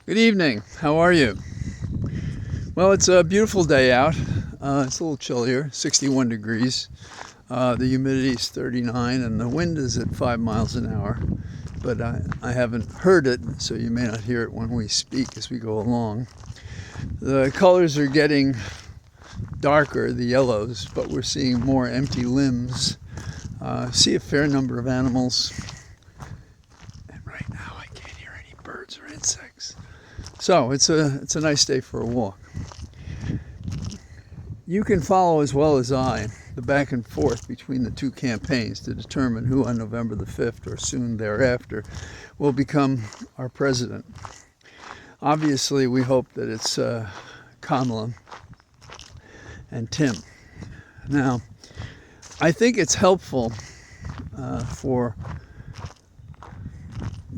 Good evening. How are you? Well, it's a beautiful day out. It's a little chillier, 61 degrees. The humidity is 39 and the wind is at 5 miles an hour. But I haven't heard it, so you may not hear it when we speak as we go along. The colors are getting darker, the yellows, but we're seeing more empty limbs. See a fair number of animals. And right now I can't hear any birds or insects. So it's a nice day for a walk. You can follow as well as I the back and forth between the two campaigns to determine who on November the 5th or soon thereafter will become our president. Obviously, we hope that it's Kamala and Tim. Now, I think it's helpful for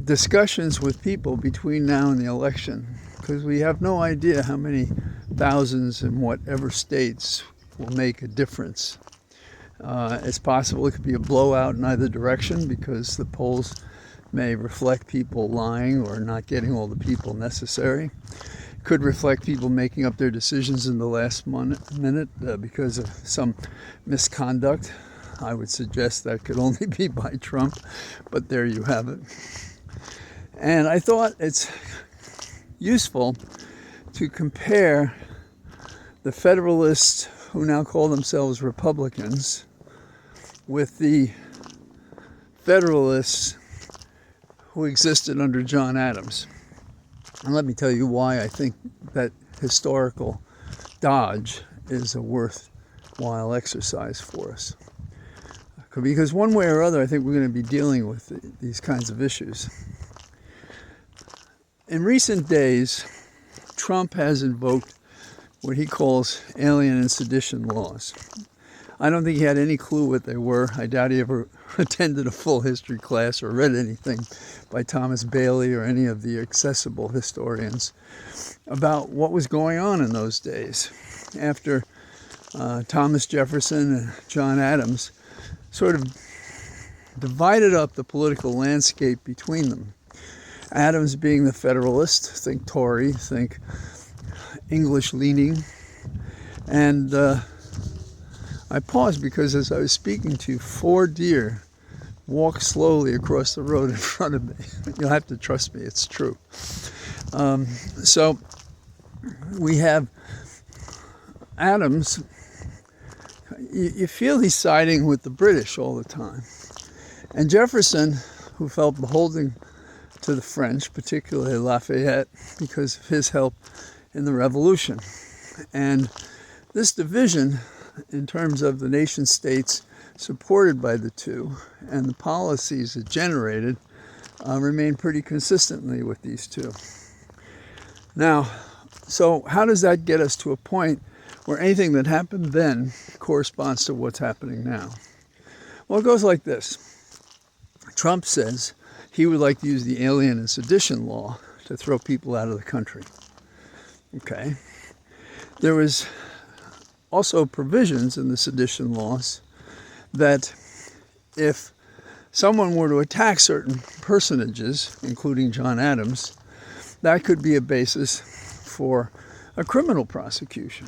discussions with people between now and the election, because we have no idea how many thousands in whatever states will make a difference. It's possible it could be a blowout in either direction because the polls may reflect people lying or not getting all the people necessary. Could reflect people making up their decisions in the last minute because of some misconduct. I would suggest that could only be by Trump, but there you have it. And I thought it's useful to compare the Federalists, who now call themselves Republicans, with the Federalists who existed under John Adams. And let me tell you why I think that historical dodge is a worthwhile exercise for us. Because one way or other, I think we're going to be dealing with these kinds of issues. In recent days, Trump has invoked what he calls alien and sedition laws. I don't think he had any clue what they were. I doubt he ever attended a full history class or read anything by Thomas Bailey or any of the accessible historians about what was going on in those days after Thomas Jefferson and John Adams sort of divided up the political landscape between them. Adams being the Federalist, think Tory, think English-leaning. And I paused because as I was speaking to you, 4 deer walked slowly across the road in front of me. You'll have to trust me, it's true. So we have Adams. You feel he's siding with the British all the time. And Jefferson, who felt beholden to the French, particularly Lafayette, because of his help in the Revolution. And this division, in terms of the nation states supported by the two and the policies it generated, remain pretty consistently with these two. Now, so how does that get us to a point where anything that happened then corresponds to what's happening now? Well, it goes like this. Trump says he would like to use the alien and sedition law to throw people out of the country. Okay. There was also provisions in the sedition laws that if someone were to attack certain personages, including John Adams, that could be a basis for a criminal prosecution.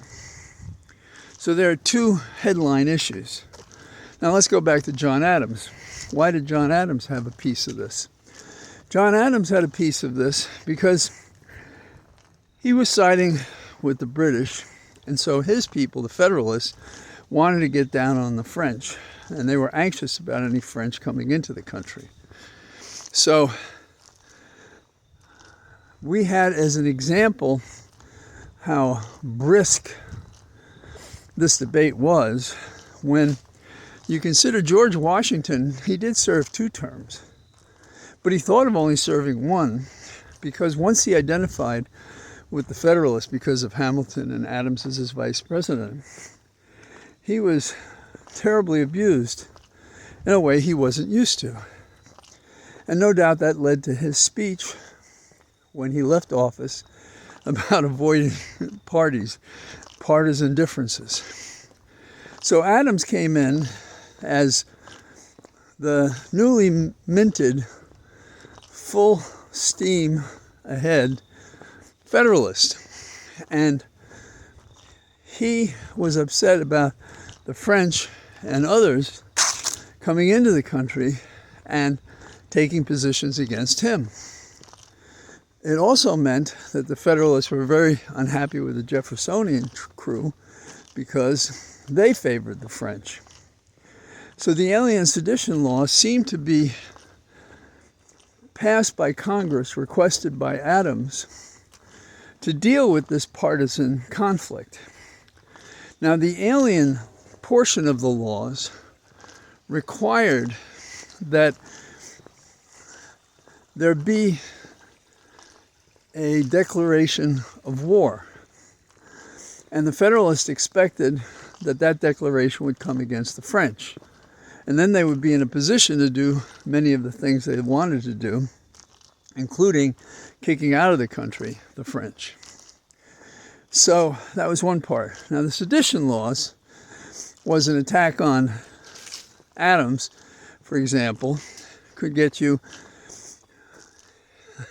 So there are two headline issues. Now let's go back to John Adams. Why did John Adams have a piece of this? John Adams had a piece of this because he was siding with the British, and so his people, the Federalists, wanted to get down on the French, and they were anxious about any French coming into the country. So we had as an example how brisk this debate was when you consider George Washington. He did serve 2 terms, but he thought of only serving 1 because once he identified with the Federalists because of Hamilton and Adams as his vice president, he was terribly abused in a way he wasn't used to. And no doubt that led to his speech when he left office about avoiding partisan differences. So Adams came in as the newly minted, full steam ahead Federalist. And he was upset about the French and others coming into the country and taking positions against him. It also meant that the Federalists were very unhappy with the Jeffersonian crew because they favored the French. So the Alien Sedition Law seemed to be passed by Congress, requested by Adams, to deal with this partisan conflict. Now, the alien portion of the laws required that there be a declaration of war. And the Federalists expected that that declaration would come against the French. And then they would be in a position to do many of the things they wanted to do, including kicking out of the country the French. So that was one part. Now, the sedition laws was an attack on Adams, for example, could get you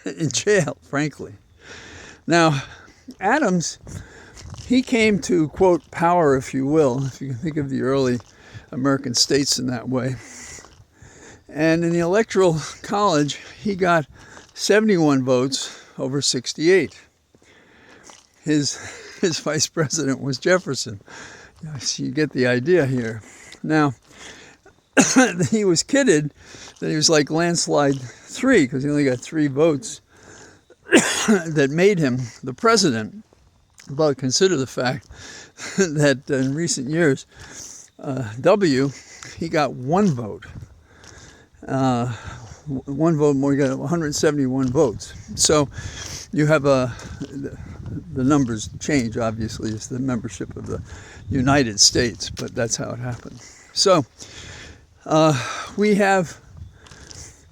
in jail, frankly. Now, Adams, he came to, quote, power, if you will, if you can think of the early American states in that way. And in the Electoral College, he got 71 votes over 68. His vice president was Jefferson. So you get the idea here. Now, he was kidded that he was like landslide 3 because he only got 3 votes that made him the president. But consider the fact that in recent years, he got 1 vote. 1 vote more, he got 171 votes. So you have the numbers change, obviously, as the membership of the United States, but that's how it happened. So we have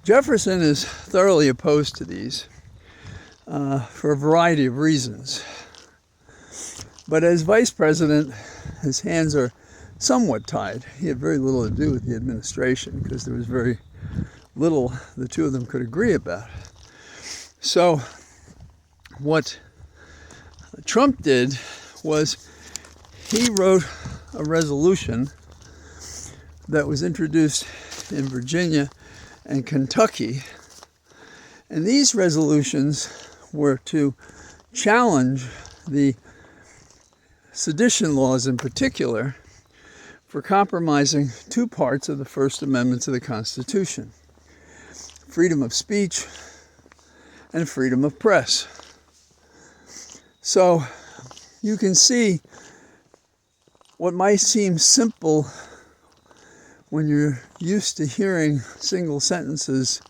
Jefferson is thoroughly opposed to these for a variety of reasons. But as vice president, his hands are somewhat tied. He had very little to do with the administration because there was very little the two of them could agree about. So what Trump did was he wrote a resolution that was introduced in Virginia and Kentucky. And these resolutions were to challenge the sedition laws in particular for compromising 2 parts of the First Amendment to the Constitution: freedom of speech and freedom of press. So you can see what might seem simple when you're used to hearing single sentences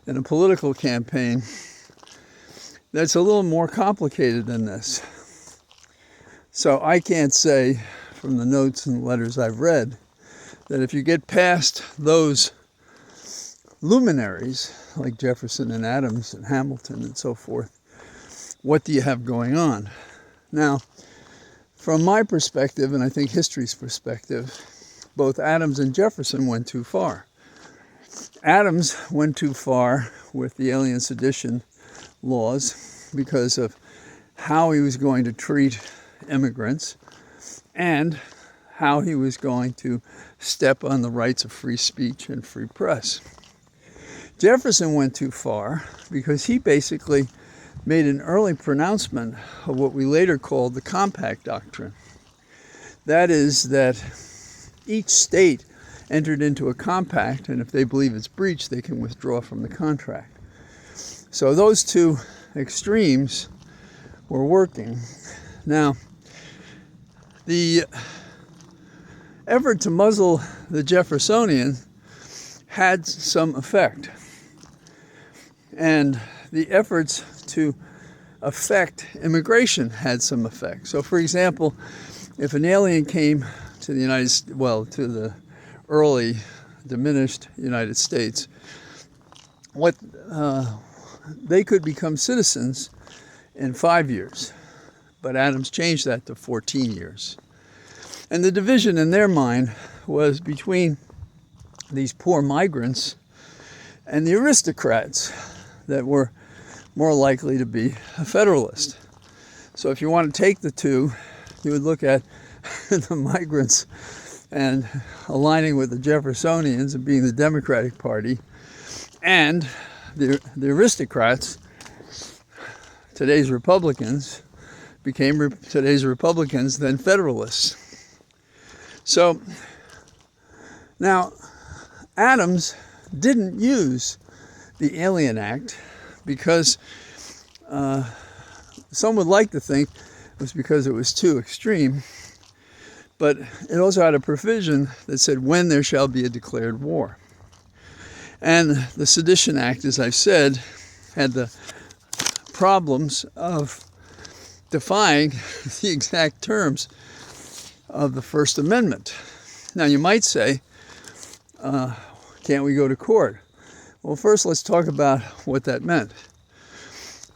in a political campaign. That's a little more complicated than this. So I can't say from the notes and letters I've read that if you get past those luminaries like Jefferson and Adams and Hamilton and so forth, what do you have going on? Now, from my perspective, and I think history's perspective, both Adams and Jefferson went too far. Adams went too far with the Alien Sedition laws because of how he was going to treat immigrants and how he was going to step on the rights of free speech and free press. Jefferson went too far because he basically made an early pronouncement of what we later called the Compact Doctrine. That is that each state entered into a compact, and if they believe it's breached, they can withdraw from the contract. So those two extremes were working. Now, the effort to muzzle the Jeffersonian had some effect. And the efforts to affect immigration had some effect. So, for example, if an alien came to the to the early diminished United States, they could become citizens in 5 years. But Adams changed that to 14 years. And the division in their mind was between these poor migrants and the aristocrats that were more likely to be a Federalist. So if you want to take the two, you would look at the migrants and aligning with the Jeffersonians and being the Democratic Party, and the aristocrats, today's Republicans, became today's Republicans, then Federalists. So now Adams didn't use the Alien Act because some would like to think it was because it was too extreme, but it also had a provision that said when there shall be a declared war. And the Sedition Act, as I've said, had the problems of defying the exact terms of the First Amendment. Now you might say, can't we go to court? Well, first let's talk about what that meant.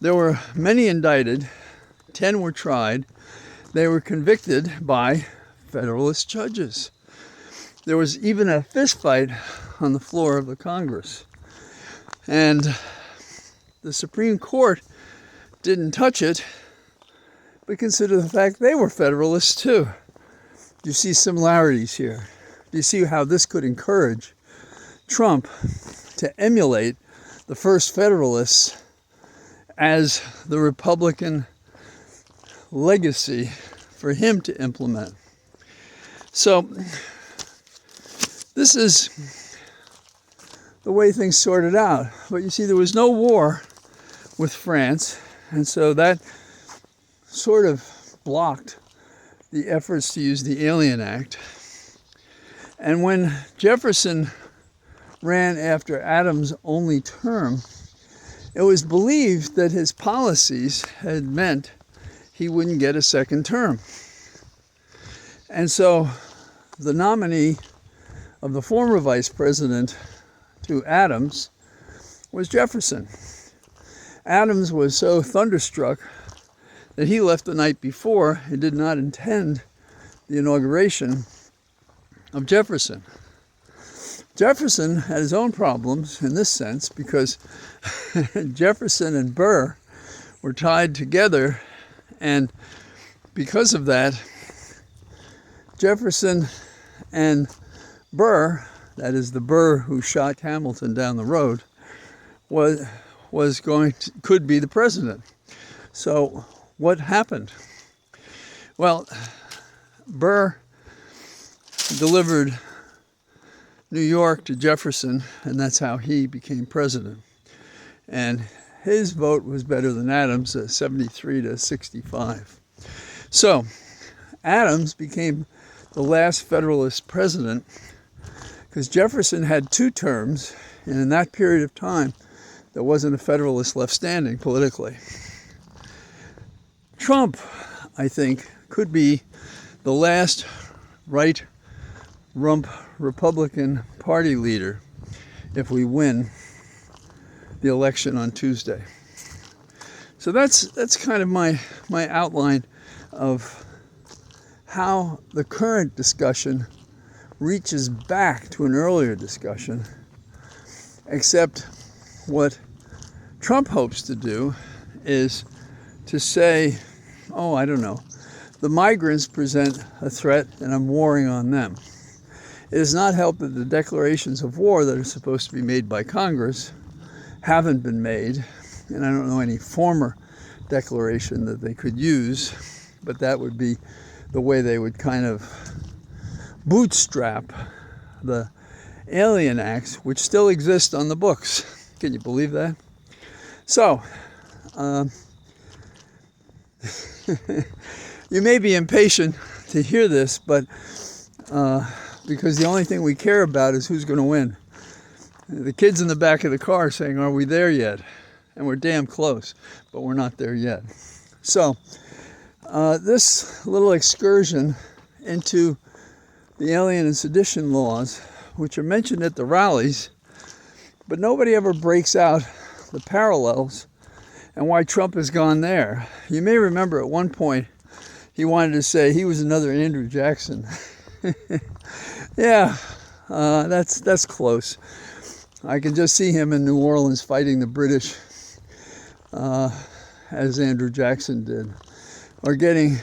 There were many indicted, 10 were tried, they were convicted by Federalist judges. There was even a fist fight on the floor of the Congress. And the Supreme Court didn't touch it, but consider the fact they were Federalists too. Do you see similarities here? Do you see how this could encourage Trump to emulate the first Federalists as the Republican legacy for him to implement? So this is the way things sorted out. But you see, there was no war with France, and so that sort of blocked the efforts to use the Alien Act. And when Jefferson ran after Adams' only term, it was believed that his policies had meant he wouldn't get a second term. And so the nominee of the former vice president to Adams was Jefferson. Adams was so thunderstruck that he left the night before and did not attend the inauguration of Jefferson. Jefferson had his own problems in this sense because Jefferson and Burr were tied together, and because of that, Jefferson and Burr, that is the Burr who shot Hamilton down the road, could be the president. So what happened? Well, Burr delivered New York to Jefferson, and that's how he became president. And his vote was better than Adams, 73 to 65. So Adams became the last Federalist president because Jefferson had 2 terms, and in that period of time, there wasn't a Federalist left standing politically. Trump, I think, could be the last right rump Republican Party leader if we win the election on Tuesday. So that's kind of my outline of how the current discussion reaches back to an earlier discussion, except what Trump hopes to do is to say, oh, I don't know, the migrants present a threat and I'm warring on them. It has not helped that the declarations of war that are supposed to be made by Congress haven't been made, and I don't know any former declaration that they could use, but that would be the way they would kind of bootstrap the Alien Acts, which still exist on the books. Can you believe that? So, you may be impatient to hear this, but because the only thing we care about is who's going to win. The kids in the back of the car saying, are we there yet? And we're damn close, but we're not there yet. So this little excursion into the alien and sedition laws, which are mentioned at the rallies, but nobody ever breaks out the parallels and why Trump has gone there. You may remember at one point he wanted to say he was another Andrew Jackson. Yeah, that's close. I can just see him in New Orleans fighting the British as Andrew Jackson did. or getting,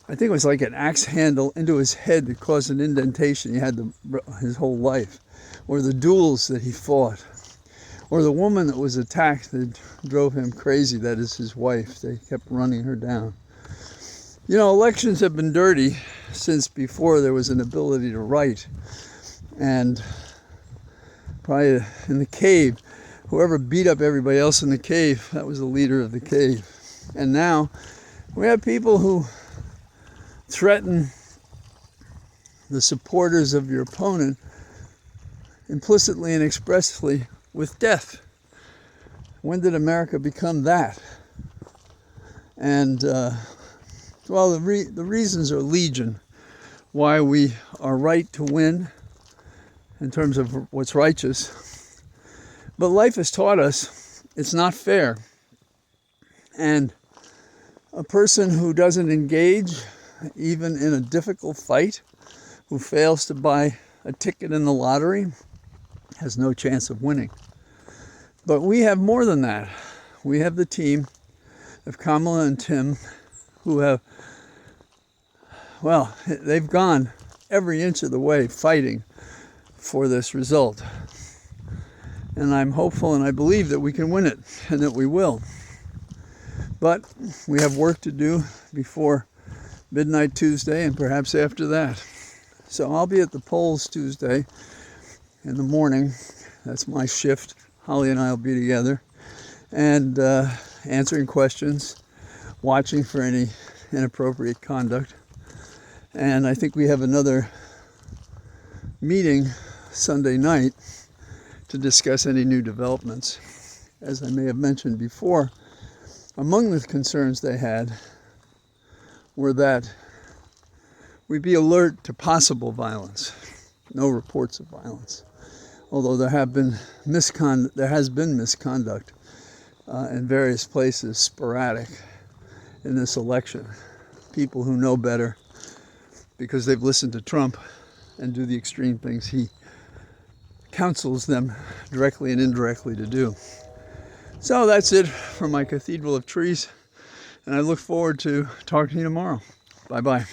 I think it was like an axe handle into his head that caused an indentation he had his whole life, or the duels that he fought, or the woman that was attacked that drove him crazy, that is his wife. They kept running her down. You know, elections have been dirty since before there was an ability to write. And probably in the cave, whoever beat up everybody else in the cave, that was the leader of the cave. And now we have people who threaten the supporters of your opponent implicitly and expressly with death. When did America become that? And well, the reasons are legion why we are right to win in terms of what's righteous. But life has taught us it's not fair. And a person who doesn't engage, even in a difficult fight, who fails to buy a ticket in the lottery, has no chance of winning. But we have more than that. We have the team of Kamala and Tim who have, well, they've gone every inch of the way fighting for this result. And I'm hopeful and I believe that we can win it and that we will. But we have work to do before midnight Tuesday and perhaps after that. So I'll be at the polls Tuesday in the morning. That's my shift. Holly and I will be together and answering questions, watching for any inappropriate conduct. And I think we have another meeting Sunday night to discuss any new developments. As I may have mentioned before, among the concerns they had were that we be alert to possible violence, no reports of violence. Although there has been misconduct in various places, sporadic, in this election. People who know better because they've listened to Trump and do the extreme things he counsels them directly and indirectly to do. So that's it for my Cathedral of Trees, and I look forward to talking to you tomorrow. Bye-bye.